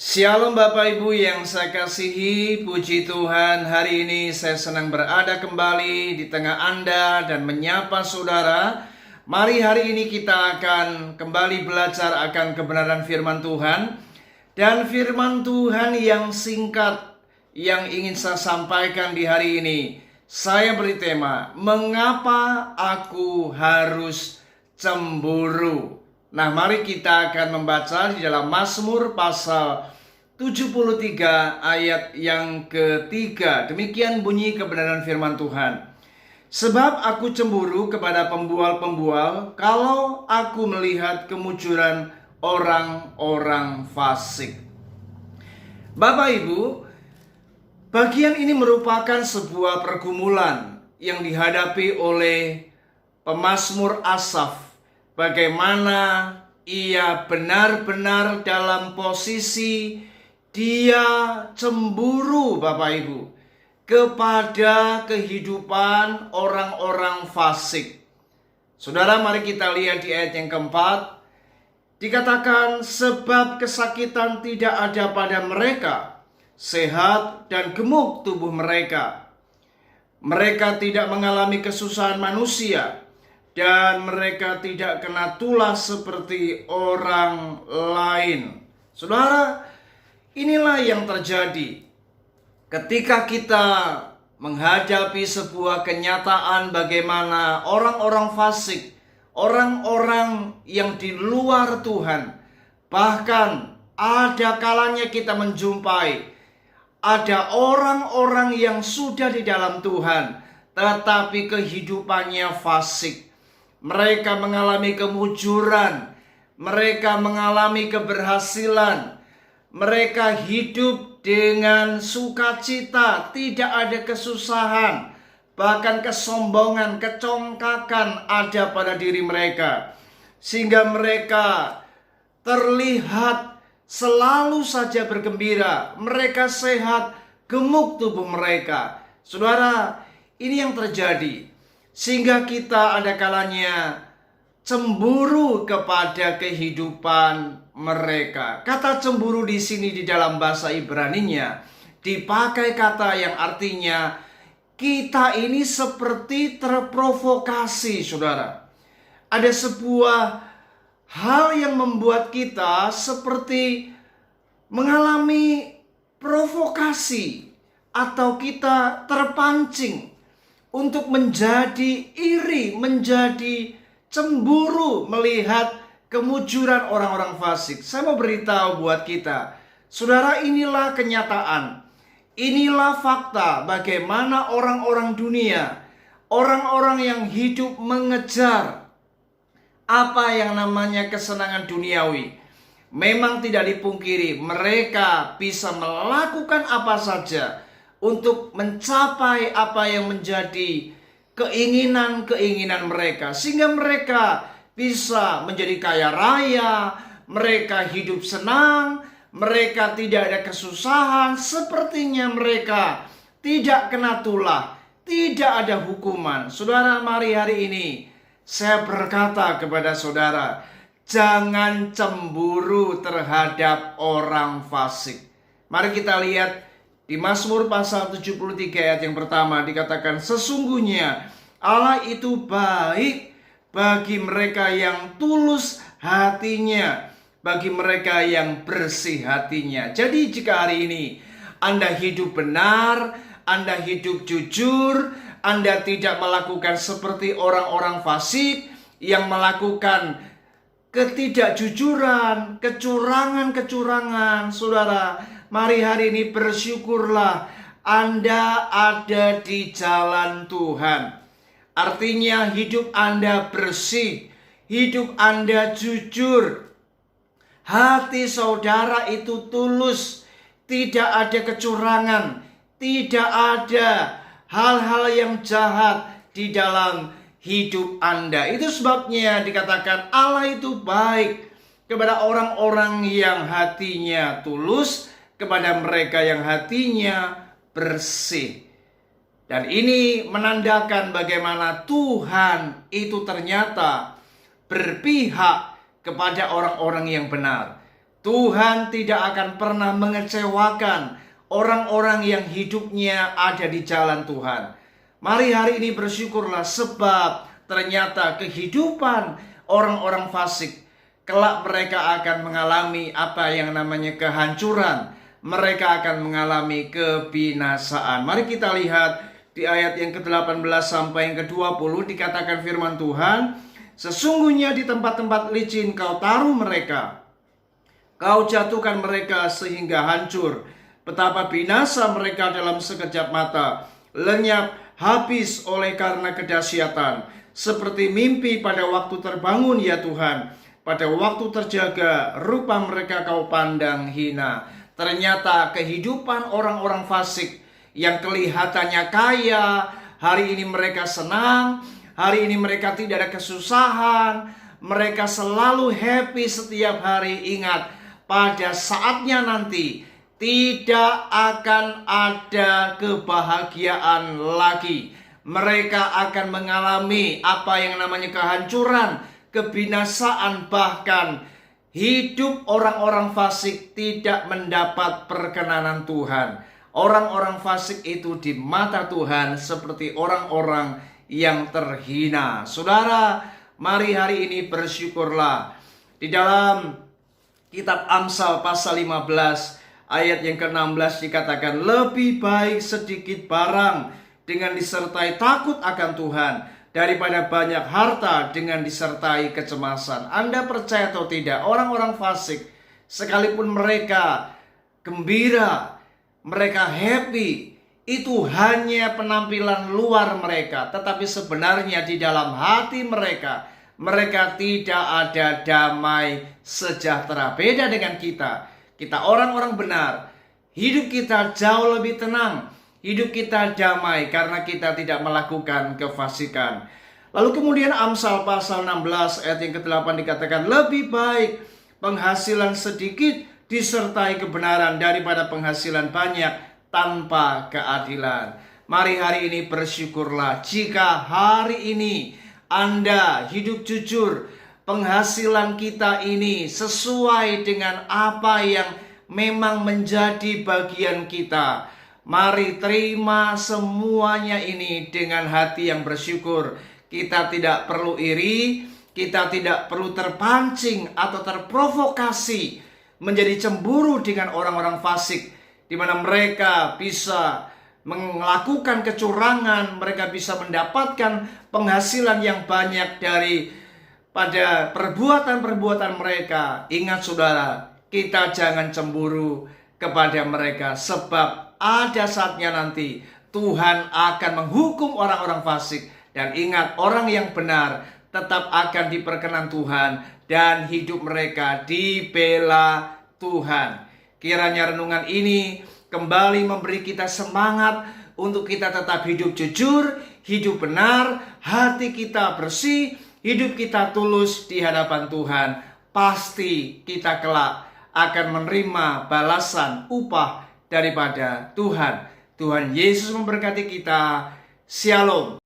Shalom Bapak Ibu yang saya kasihi, puji Tuhan, hari ini saya senang berada kembali di tengah Anda dan menyapa saudara. Mari hari ini kita akan kembali belajar akan kebenaran firman Tuhan. Dan firman Tuhan yang singkat yang ingin saya sampaikan di hari ini, saya beri tema, mengapa aku harus cemburu? Nah, mari kita akan membaca di dalam Mazmur pasal 73 ayat yang ketiga. Demikian bunyi kebenaran firman Tuhan. Sebab aku cemburu kepada pembual-pembual kalau aku melihat kemujuran orang-orang fasik. Bapak Ibu, bagian ini merupakan sebuah pergumulan yang dihadapi oleh pemazmur Asaf. Bagaimana ia benar-benar dalam posisi dia cemburu, Bapak Ibu, kepada kehidupan orang-orang fasik. Saudara, mari kita lihat di ayat yang keempat. Dikatakan, sebab kesakitan tidak ada pada mereka, sehat dan gemuk tubuh mereka. Mereka tidak mengalami kesusahan manusia, dan mereka tidak kena tulah seperti orang lain. Saudara, inilah yang terjadi ketika kita menghadapi sebuah kenyataan bagaimana orang-orang fasik, orang-orang yang di luar Tuhan. Bahkan ada kalanya kita menjumpai ada orang-orang yang sudah di dalam Tuhan, tetapi kehidupannya fasik. Mereka mengalami kemujuran, mereka mengalami keberhasilan, mereka hidup dengan sukacita, tidak ada kesusahan, bahkan kesombongan, kecongkakan ada pada diri mereka, sehingga mereka terlihat selalu saja bergembira, mereka sehat, gemuk tubuh mereka. Saudara, ini yang terjadi. Sehingga kita ada kalanya cemburu kepada kehidupan mereka. Kata cemburu di sini di dalam bahasa Ibraninya dipakai kata yang artinya kita ini seperti terprovokasi, saudara. Ada sebuah hal yang membuat kita seperti mengalami provokasi atau kita terpancing untuk menjadi iri, menjadi cemburu melihat kemujuran orang-orang fasik. Saya mau beritahu buat kita, saudara, inilah kenyataan, inilah fakta bagaimana orang-orang dunia, orang-orang yang hidup mengejar apa yang namanya kesenangan duniawi. Memang tidak dipungkiri, mereka bisa melakukan apa saja untuk mencapai apa yang menjadi keinginan-keinginan mereka, sehingga mereka bisa menjadi kaya raya, mereka hidup senang, mereka tidak ada kesusahan, sepertinya mereka tidak kena tulah, tidak ada hukuman. Saudara, mari hari ini saya berkata kepada saudara, jangan cemburu terhadap orang fasik. Mari kita lihat di Mazmur pasal 73 ayat yang pertama, dikatakan, sesungguhnya Allah itu baik bagi mereka yang tulus hatinya, bagi mereka yang bersih hatinya. Jadi jika hari ini Anda hidup benar, Anda hidup jujur, Anda tidak melakukan seperti orang-orang fasik yang melakukan ketidakjujuran, kecurangan-kecurangan, saudara, mari hari ini bersyukurlah Anda ada di jalan Tuhan. Artinya hidup Anda bersih, hidup Anda jujur, hati saudara itu tulus, tidak ada kecurangan, tidak ada hal-hal yang jahat di dalam hidup Anda. Itu sebabnya dikatakan Allah itu baik kepada orang-orang yang hatinya tulus, kepada mereka yang hatinya bersih. Dan ini menandakan bagaimana Tuhan itu ternyata berpihak kepada orang-orang yang benar. Tuhan tidak akan pernah mengecewakan orang-orang yang hidupnya ada di jalan Tuhan. Mari hari ini bersyukurlah, sebab ternyata kehidupan orang-orang fasik kelak mereka akan mengalami apa yang namanya kehancuran. Mereka akan mengalami kebinasaan. Mari kita lihat di ayat yang ke-18 sampai yang ke-20 dikatakan firman Tuhan, sesungguhnya di tempat-tempat licin kau taruh mereka, kau jatuhkan mereka sehingga hancur. Betapa binasa mereka dalam sekejap mata, lenyap habis oleh karena kedahsyatan. Seperti mimpi pada waktu terbangun ya Tuhan, pada waktu terjaga rupa mereka kau pandang hina. Ternyata kehidupan orang-orang fasik yang kelihatannya kaya, hari ini mereka senang, hari ini mereka tidak ada kesusahan, mereka selalu happy setiap hari. Ingat, pada saatnya nanti tidak akan ada kebahagiaan lagi. Mereka akan mengalami apa yang namanya kehancuran, kebinasaan, bahkan hidup orang-orang fasik tidak mendapat perkenanan Tuhan. Orang-orang fasik itu di mata Tuhan seperti orang-orang yang terhina. Saudara, mari hari ini bersyukurlah. Di dalam kitab Amsal pasal 15 ayat yang ke-16 dikatakan, lebih baik sedikit barang dengan disertai takut akan Tuhan daripada banyak harta dengan disertai kecemasan. Anda percaya atau tidak, orang-orang fasik sekalipun mereka gembira, mereka happy, itu hanya penampilan luar mereka, tetapi sebenarnya di dalam hati mereka, mereka tidak ada damai sejahtera. Beda dengan kita. Kita orang-orang benar, hidup kita jauh lebih tenang, hidup kita damai karena kita tidak melakukan kefasikan. Lalu kemudian Amsal pasal 16 ayat yang ke-8 dikatakan, lebih baik penghasilan sedikit disertai kebenaran daripada penghasilan banyak tanpa keadilan. Mari hari ini bersyukurlah jika hari ini Anda hidup jujur, penghasilan kita ini sesuai dengan apa yang memang menjadi bagian kita. Mari terima semuanya ini dengan hati yang bersyukur. Kita tidak perlu iri, kita tidak perlu terpancing atau terprovokasi menjadi cemburu dengan orang-orang fasik, di mana mereka bisa melakukan kecurangan, mereka bisa mendapatkan penghasilan yang banyak dari pada perbuatan-perbuatan mereka. Ingat saudara, kita jangan cemburu kepada mereka, sebab ada saatnya nanti Tuhan akan menghukum orang-orang fasik. Dan ingat, orang yang benar tetap akan diperkenan Tuhan dan hidup mereka dibela Tuhan. Kiranya renungan ini kembali memberi kita semangat untuk kita tetap hidup jujur, hidup benar, hati kita bersih, hidup kita tulus di hadapan Tuhan. Pasti kita kelak akan menerima balasan upah daripada Tuhan. Tuhan Yesus memberkati kita. Shalom.